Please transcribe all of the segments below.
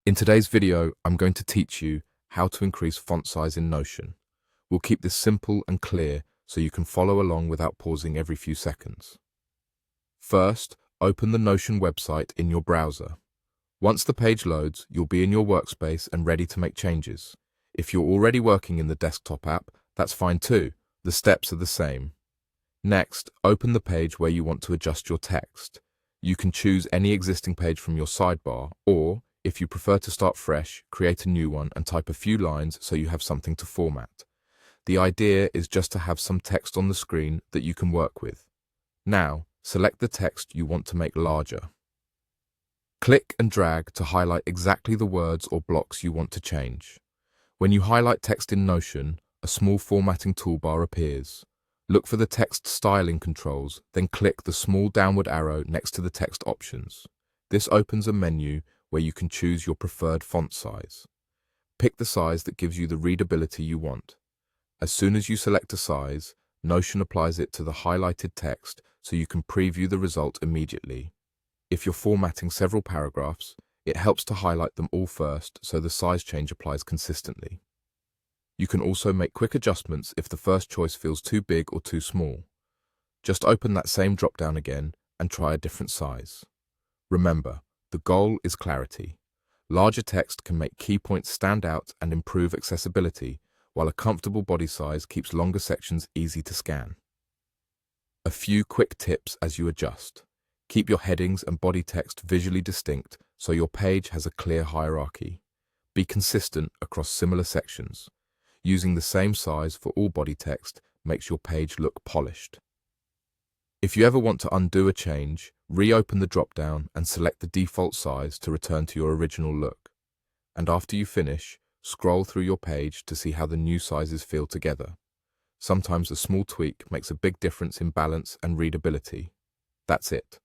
In today's video, I'm going to teach you how to increase font size in Notion. We'll keep this simple and clear so you can follow along without pausing every few seconds. First, open the Notion website in your browser. Once the page loads, you'll be in your workspace and ready to make changes. If you're already working in the desktop app, that's fine too. The steps are the same. Next, open the page where you want to adjust your text. You can choose any existing page from your sidebar, or, if you prefer to start fresh, create a new one and type a few lines so you have something to format. The idea is just to have some text on the screen that you can work with. Now, select the text you want to make larger. Click and drag to highlight exactly the words or blocks you want to change. When you highlight text in Notion, a small formatting toolbar appears. Look for the text styling controls, then click the small downward arrow next to the text options. This opens a menu where you can choose your preferred font size. Pick the size that gives you the readability you want. As soon as you select a size, Notion applies it to the highlighted text so you can preview the result immediately. If you're formatting several paragraphs, it helps to highlight them all first so the size change applies consistently. You can also make quick adjustments if the first choice feels too big or too small. Just open that same drop-down again and try a different size. Remember, the goal is clarity. Larger text can make key points stand out and improve accessibility, while a comfortable body size keeps longer sections easy to scan. A few quick tips as you adjust. Keep your headings and body text visually distinct so your page has a clear hierarchy. Be consistent across similar sections. Using the same size for all body text makes your page look polished. If you ever want to undo a change, reopen the drop-down and select the default size to return to your original look. And after you finish, scroll through your page to see how the new sizes feel together. Sometimes a small tweak makes a big difference in balance and readability. That's it.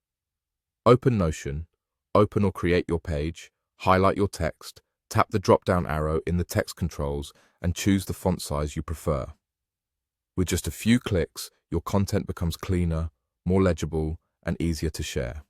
Open Notion, open or create your page, highlight your text, tap the drop-down arrow in the text controls and choose the font size you prefer. With just a few clicks, your content becomes cleaner, more legible, and easier to share.